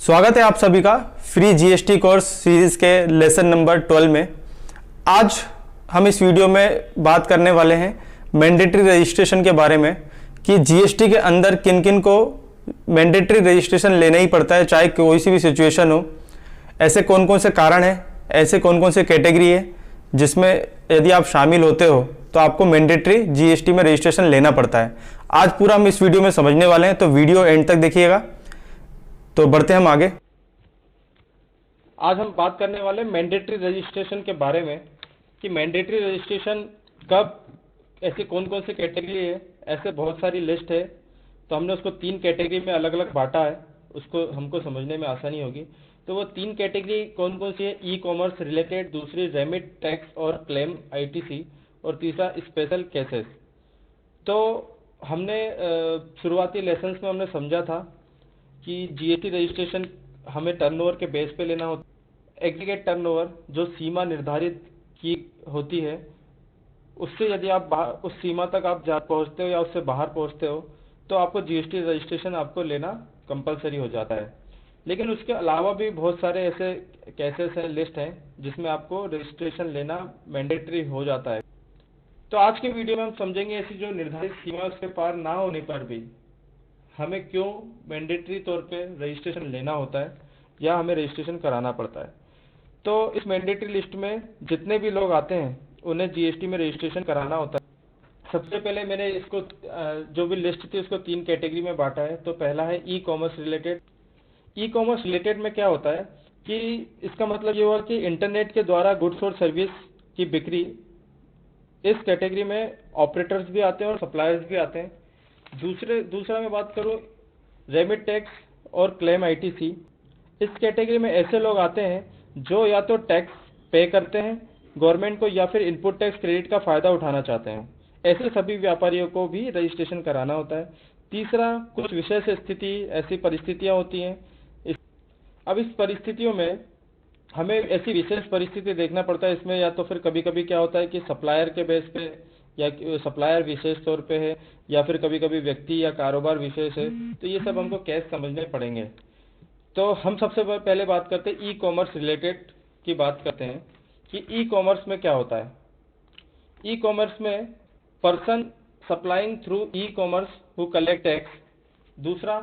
स्वागत है आप सभी का फ्री जीएसटी कोर्स सीरीज के लेसन नंबर 12 में। आज हम इस वीडियो में बात करने वाले हैं मैंडेटरी रजिस्ट्रेशन के बारे में कि जीएसटी के अंदर किन किन को मैंडेटरी रजिस्ट्रेशन लेना ही पड़ता है, चाहे कोई सी भी सिचुएशन हो। ऐसे कौन कौन से कारण हैं, ऐसे कौन कौन से कैटेगरी है जिसमें यदि आप शामिल होते हो तो आपको मैंडेटरी जीएसटी में रजिस्ट्रेशन लेना पड़ता है। आज पूरा हम इस वीडियो में समझने वाले हैं, तो वीडियो एंड तक देखिएगा। तो बढ़ते हैं हम आगे। आज हम बात करने वाले मैंडेटरी रजिस्ट्रेशन के बारे में कि मैंडेटरी रजिस्ट्रेशन कब, ऐसी कौन कौन सी कैटेगरी है। ऐसे बहुत सारी लिस्ट है, तो हमने उसको 3 कैटेगरी में अलग अलग बांटा है, उसको हमको समझने में आसानी होगी। तो वो 3 कैटेगरी कौन कौन सी है? ई कॉमर्स रिलेटेड, दूसरी रेमिट टैक्स और क्लेम आईटीसी, और तीसरा स्पेशल केसेस। तो हमने शुरुआती लेसन्स में हमने समझा था कि जीएसटी रजिस्ट्रेशन हमें टर्नओवर के बेस पे लेना होता है। एग्रीगेट टर्नओवर जो सीमा निर्धारित की होती है, उससे यदि आप उस सीमा तक आप जा पहुंचते हो या उससे बाहर पहुंचते हो तो आपको जीएसटी रजिस्ट्रेशन आपको लेना कंपलसरी हो जाता है। लेकिन उसके अलावा भी बहुत सारे ऐसे केसेस हैं, लिस्ट हैं, जिसमें आपको रजिस्ट्रेशन लेना मैंडेटरी हो जाता है। तो आज के वीडियो में हम समझेंगे ऐसी जो निर्धारित सीमा उसके पार ना होने पर भी हमें क्यों मैंडेटरी तौर पे रजिस्ट्रेशन लेना होता है या हमें रजिस्ट्रेशन कराना पड़ता है। तो इस मैंडेटरी लिस्ट में जितने भी लोग आते हैं उन्हें जीएसटी में रजिस्ट्रेशन कराना होता है। सबसे पहले मैंने इसको जो भी लिस्ट थी उसको 3 कैटेगरी में बांटा है। तो पहला है e commerce related. E commerce related में क्या होता है कि इसका मतलब ये हुआ कि इंटरनेट के द्वारा गुड्स और सर्विस की बिक्री। इस कैटेगरी में ऑपरेटर्स भी आते हैं और सप्लायर्स भी आते हैं। दूसरा मैं बात करूं रेमिट टैक्स और क्लेम आईटीसी। इस कैटेगरी में ऐसे लोग आते हैं जो या तो टैक्स पे करते हैं गवर्नमेंट को या फिर इनपुट टैक्स क्रेडिट का फायदा उठाना चाहते हैं। ऐसे सभी व्यापारियों को भी रजिस्ट्रेशन कराना होता है। तीसरा, कुछ विशेष स्थिति, ऐसी परिस्थितियां होती हैं। अब इस परिस्थितियों में हमें ऐसी विशेष परिस्थिति देखना पड़ता है। इसमें या तो फिर कभी कभी क्या होता है कि सप्लायर के बेस पे या सप्लायर विशेष तौर पे है, या फिर कभी कभी व्यक्ति या कारोबार विशेष है। तो ये सब हमको कैसे समझने पड़ेंगे। तो हम सबसे पहले बात करते हैं ई कॉमर्स रिलेटेड की बात करते हैं कि ई कॉमर्स में क्या होता है। ई कॉमर्स में person supplying through e commerce who collect tax. दूसरा,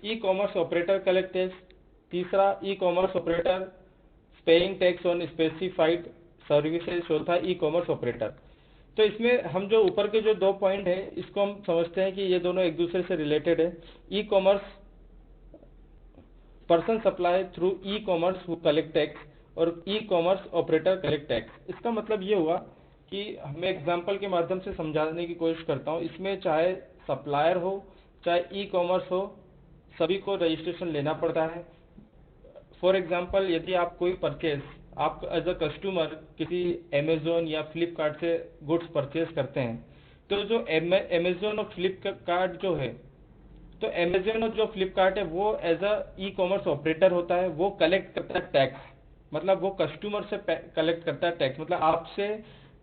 e commerce operator collect tax. तीसरा, e commerce operator paying tax on specified services. चौथा, ई कॉमर्स ऑपरेटर। तो इसमें हम जो ऊपर के जो 2 पॉइंट है इसको हम समझते हैं कि ये दोनों एक दूसरे से रिलेटेड है। E commerce person supply through e commerce who collect tax और e commerce operator collect tax. इसका मतलब ये हुआ कि मैं एग्जांपल के माध्यम से समझाने की कोशिश करता हूँ। इसमें चाहे सप्लायर हो चाहे ई कॉमर्स हो, सभी को रजिस्ट्रेशन लेना पड़ता है। फॉर एग्जाम्पल, यदि आप कोई परचेज, आप एज अ कस्टमर किसी अमेजोन या फ्लिपकार्ट से गुड्स परचेज करते हैं, तो जो अमेजोन और फ्लिपकार्ट जो है, तो अमेजोन और जो फ्लिपकार्ट है वो as a e commerce operator होता है। वो कलेक्ट करता है टैक्स, मतलब वो कस्टमर से कलेक्ट करता है टैक्स, मतलब आपसे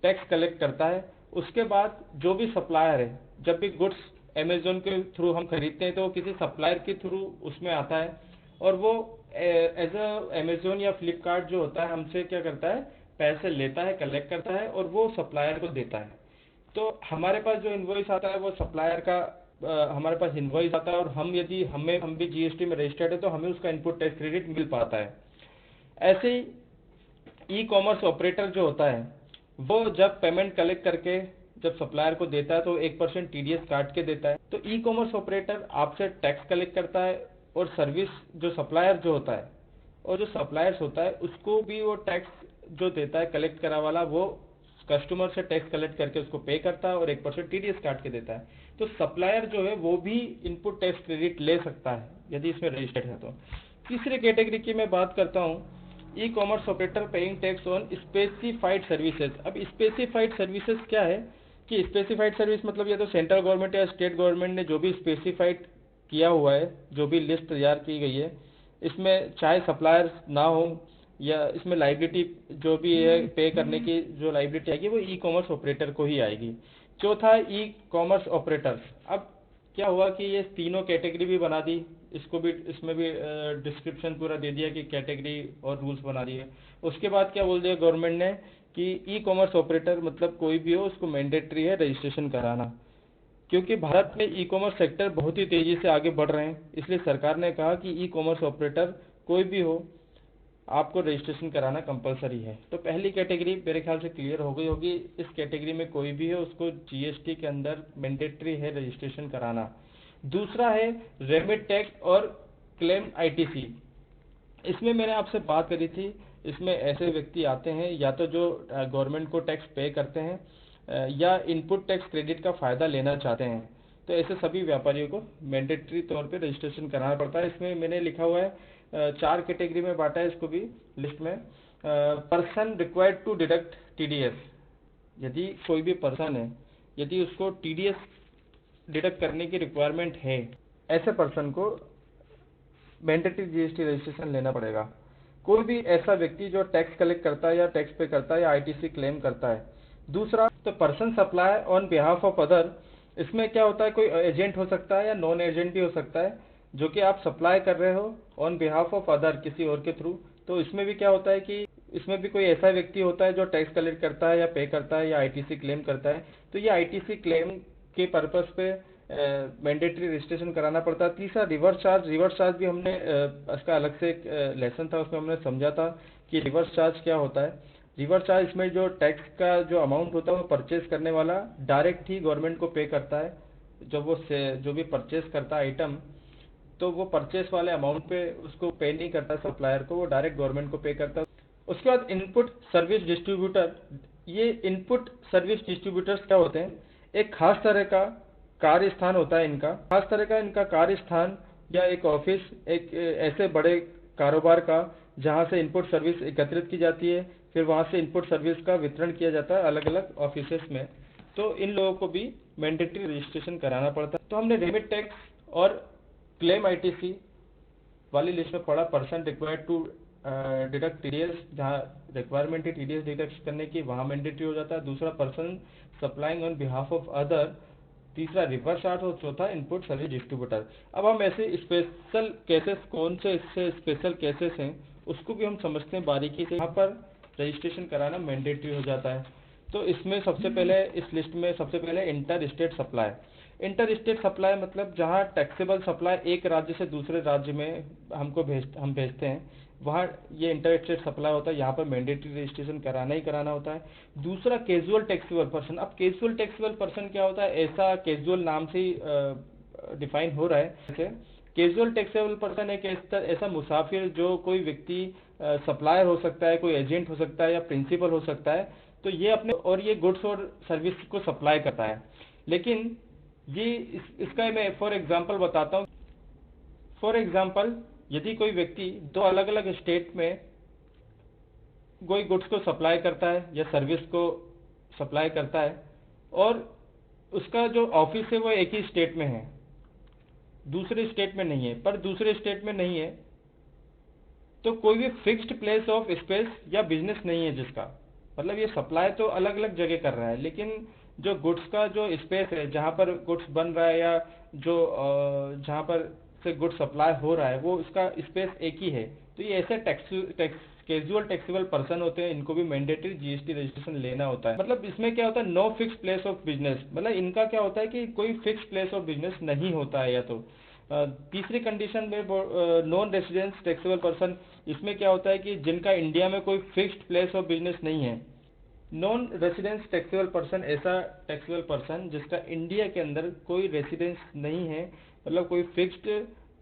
टैक्स कलेक्ट करता है। उसके बाद जो भी सप्लायर है, जब भी गुड्स अमेजोन के थ्रू हम खरीदते हैं तो वो किसी सप्लायर के थ्रू उसमें आता है, और वो एज अ अमेजोन या फ्लिपकार्ट जो होता है हमसे क्या करता है, पैसे लेता है, कलेक्ट करता है और वो सप्लायर को देता है। तो हमारे पास जो इनवॉइस आता है वो सप्लायर का हमारे पास इनवॉइस आता है, और हम भी जीएसटी में रजिस्टर्ड है तो हमें उसका इनपुट टैक्स क्रेडिट मिल पाता है। ऐसे ही ई कॉमर्स ऑपरेटर जो होता है वो जब पेमेंट कलेक्ट करके जब सप्लायर को देता है तो 1% टीडीएस काट के देता है। तो ई कॉमर्स ऑपरेटर आपसे टैक्स कलेक्ट करता है, और सर्विस जो सप्लायर जो होता है और जो सप्लायर्स होता है उसको भी वो टैक्स जो देता है कलेक्ट करा वाला, वो कस्टमर से टैक्स कलेक्ट करके उसको पे करता है और 1% टीडीएस काट के देता है। तो सप्लायर जो है वो भी इनपुट टैक्स क्रेडिट ले सकता है यदि इसमें रजिस्टर्ड है तो। तीसरे कैटेगरी की मैं बात करता हूँ, ई commerce operator paying tax on specified services. अब स्पेसिफाइड सर्विसेज क्या है कि स्पेसिफाइड सर्विस मतलब ये तो सेंट्रल गवर्नमेंट या स्टेट गवर्नमेंट ने जो भी स्पेसिफाइड किया हुआ है, जो भी लिस्ट तैयार की गई है, इसमें चाहे सप्लायर ना हो या इसमें लाइबिलिटी जो भी है पे करने की जो लाइबिलिटी आएगी वो ई कॉमर्स ऑपरेटर को ही आएगी। चौथा, ई कॉमर्स ऑपरेटर्स। अब क्या हुआ कि ये तीनों कैटेगरी भी बना दी, इसको भी इसमें भी डिस्क्रिप्शन पूरा दे दिया कि कैटेगरी और रूल्स बना दिए। उसके बाद क्या बोल दिया गवर्नमेंट ने कि ई कॉमर्स ऑपरेटर मतलब कोई भी हो उसको मैंडेटरी है रजिस्ट्रेशन कराना। क्योंकि भारत में ई कॉमर्स सेक्टर बहुत ही तेजी से आगे बढ़ रहे हैं, इसलिए सरकार ने कहा कि ई कॉमर्स ऑपरेटर कोई भी हो आपको रजिस्ट्रेशन कराना कंपलसरी है। तो पहली कैटेगरी मेरे ख्याल से क्लियर हो गई होगी, इस कैटेगरी में कोई भी है उसको जीएसटी के अंदर मैंडेटरी है रजिस्ट्रेशन कराना। दूसरा है रेमिट टैक्स और क्लेम आईटीसी। इसमें मैंने आपसे बात करी थी, इसमें ऐसे व्यक्ति आते हैं या तो जो गवर्नमेंट को टैक्स पे करते हैं या इनपुट टैक्स क्रेडिट का फायदा लेना चाहते हैं। तो ऐसे सभी व्यापारियों को मैंडेटरी तौर पे रजिस्ट्रेशन कराना पड़ता है। इसमें मैंने लिखा हुआ है 4 कैटेगरी में बांटा है इसको भी लिस्ट में। Person required to deduct TDS, यदि कोई भी पर्सन है यदि उसको टीडीएस डिडक्ट करने की रिक्वायरमेंट है, ऐसे पर्सन को मैंडेटरी जीएसटी रजिस्ट्रेशन लेना पड़ेगा। कोई भी ऐसा व्यक्ति जो टैक्स कलेक्ट करता है या टैक्स पे करता है या आईटीसी क्लेम करता है। दूसरा तो person supply on behalf of other, इसमें क्या होता है कोई एजेंट हो सकता है या नॉन एजेंट भी हो सकता है जो कि आप सप्लाई कर रहे हो ऑन बिहाफ ऑफ अदर किसी और के थ्रू। तो इसमें भी क्या होता है कि इसमें भी कोई ऐसा व्यक्ति होता है जो टैक्स कलेक्ट करता है या पे करता है या आईटीसी क्लेम करता है। तो ये आईटीसी क्लेम के पर्पस पे मैंडेटरी रजिस्ट्रेशन कराना पड़ता है। तीसरा रिवर्स चार्ज, रिवर्स चार्ज भी हमने इसका अलग से एक लेसन था उसमें हमने समझा था कि रिवर्स चार्ज क्या होता है। रिवर्स चार्ज इसमें जो टैक्स का जो अमाउंट होता है वो परचेज करने वाला डायरेक्ट ही गवर्नमेंट को पे करता है। जब वो जो भी परचेज करता है आइटम, तो वो परचेस वाले अमाउंट पे उसको पे नहीं करता सप्लायर को, वो डायरेक्ट गवर्नमेंट को पे करता है। उसके बाद इनपुट सर्विस डिस्ट्रीब्यूटर, ये इनपुट सर्विस डिस्ट्रीब्यूटर्स क्या होते हैं, एक खास तरह का कार्य स्थान होता है इनका, खास तरह का इनका कार्य स्थान या एक ऑफिस, एक ऐसे बड़े कारोबार का जहां से इनपुट सर्विस एकत्रित की जाती है, फिर वहां से इनपुट सर्विस का वितरण किया जाता है अलग अलग ऑफिसेस में। तो इन लोगों को भी मैंडेटरी रजिस्ट्रेशन कराना पड़ता है। तो हमने रेमिट टैक्स और क्लेम आईटीसी वाली लिस्ट में पढ़ा person required to deduct TDS, जहाँ रिक्वायरमेंट है टीडीएस डिडक्ट करने की वहाँ मैंडेटरी हो जाता है। दूसरा person supplying on behalf of other, तीसरा रिवर्स चार्ज और चौथा इनपुट सर्विस डिस्ट्रीब्यूटर। अब हम ऐसे स्पेशल केसेस, कौन से इससे स्पेशल केसेस हैं उसको भी हम समझते हैं बारीकी से, यहाँ पर रजिस्ट्रेशन कराना मैंडेटरी हो जाता है। तो इसमें सबसे पहले इस लिस्ट में सबसे पहले inter state supply. Inter state supply मतलब जहाँ टैक्सेबल सप्लाई एक राज्य से दूसरे राज्य में हम भेजते हैं, वहाँ ये इंटर स्टेट सप्लाई होता है, यहाँ पर मैंडेटरी रजिस्ट्रेशन कराना ही कराना होता है। दूसरा कैजुअल टैक्सेबल पर्सन। अब कैजुअल टैक्सेबल पर्सन क्या होता है, ऐसा कैजुअल नाम से ही डिफाइन हो रहा है। कैजुअल टैक्सेबल पर्सन एक ऐसा मुसाफिर जो कोई व्यक्ति सप्लायर हो सकता है, कोई एजेंट हो सकता है या प्रिंसिपल हो सकता है, तो ये अपने और ये गुड्स और सर्विस को सप्लाई करता है। लेकिन ये इसका मैं फॉर एग्जांपल बताता हूँ। फॉर एग्जांपल यदि कोई व्यक्ति दो अलग अलग स्टेट में कोई गुड्स को सप्लाई करता है या सर्विस को सप्लाई करता है और उसका जो ऑफिस है वो एक ही स्टेट में है, दूसरे स्टेट में नहीं है, पर दूसरे स्टेट में नहीं है तो कोई भी फिक्स्ड प्लेस ऑफ स्पेस या बिजनेस नहीं है जिसका मतलब ये सप्लाई तो अलग अलग जगह कर रहा है, लेकिन जो गुड्स का जो स्पेस है जहां पर गुड्स बन रहा है या जो जहां पर से गुड्स सप्लाई हो रहा है वो इसका स्पेस एक ही है। तो ये ऐसे कैजुअल टैक्सेबल पर्सन होते हैं, इनको भी मैंडेटरी जीएसटी रजिस्ट्रेशन लेना होता है। मतलब इसमें क्या होता है, no fix place of business, मतलब इनका क्या होता है कि कोई फिक्स प्लेस ऑफ बिजनेस नहीं होता है। या तो तीसरी कंडीशन में नॉन रेसिडेंस टैक्सेबल पर्सन, इसमें क्या होता है कि जिनका इंडिया में कोई फिक्स्ड प्लेस ऑफ बिजनेस नहीं है। नॉन रेसिडेंस टैक्सेबल पर्सन ऐसा टैक्सेबल पर्सन जिसका इंडिया के अंदर कोई रेसिडेंस नहीं है, मतलब कोई फिक्स्ड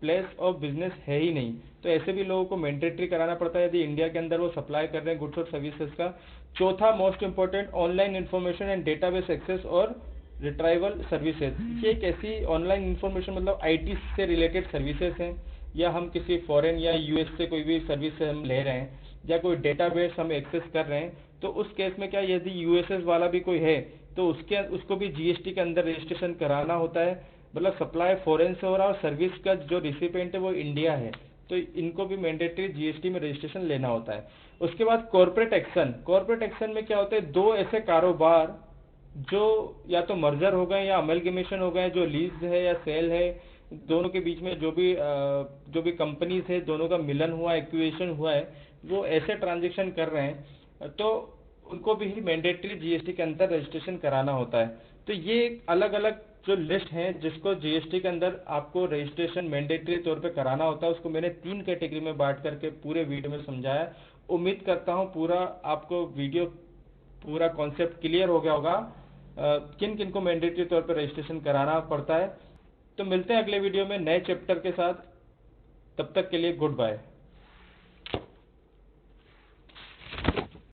प्लेस ऑफ बिजनेस है ही नहीं, तो ऐसे भी लोगों को मैंडेटरी कराना पड़ता है यदि इंडिया के अंदर वो सप्लाई कर रहे हैं गुड्स और सर्विसेज का। चौथा most important, online information and database access और रिट्राइवल सर्विसेज। ये एक ऐसी ऑनलाइन इन्फॉर्मेशन मतलब आईटी से रिलेटेड सर्विसेज हैं, या हम किसी फॉरेन या यूएस से कोई भी सर्विस हम ले रहे हैं या कोई डेटाबेस हम एक्सेस कर रहे हैं, तो उस केस में क्या यदि यूएसएस वाला भी कोई है तो उसको भी जीएसटी के अंदर रजिस्ट्रेशन कराना होता है। मतलब सप्लाई फॉरेन से हो रहा है और सर्विस का जो रिसिपेंट है वो इंडिया है, तो इनको भी मैंडेटरी जीएसटी में रजिस्ट्रेशन लेना होता है। उसके बाद कॉर्पोरेट एक्शन। कॉर्पोरेट एक्शन में क्या होता है, दो ऐसे कारोबार जो या तो मर्जर हो गए या अमलगमेशन हो गए, जो लीज है या सेल है, दोनों के बीच में जो भी कंपनीज है, दोनों का मिलन हुआ, एक्विजिशन हुआ है, वो ऐसे ट्रांजेक्शन कर रहे हैं, तो उनको भी मैंडेटरी जीएसटी के अंदर रजिस्ट्रेशन कराना होता है। तो ये अलग अलग जो लिस्ट है जिसको जीएसटी के अंदर आपको रजिस्ट्रेशन मैंडेटरी तौर पे कराना होता है, उसको मैंने 3 कैटेगरी में बांट करके पूरे वीडियो में समझाया। उम्मीद करता हूँ पूरा आपको वीडियो पूरा कॉन्सेप्ट क्लियर हो गया होगा, किन किन को मैंडेटरी तौर पर रजिस्ट्रेशन कराना पड़ता है। तो मिलते हैं अगले वीडियो में नए चैप्टर के साथ, तब तक के लिए गुड बाय।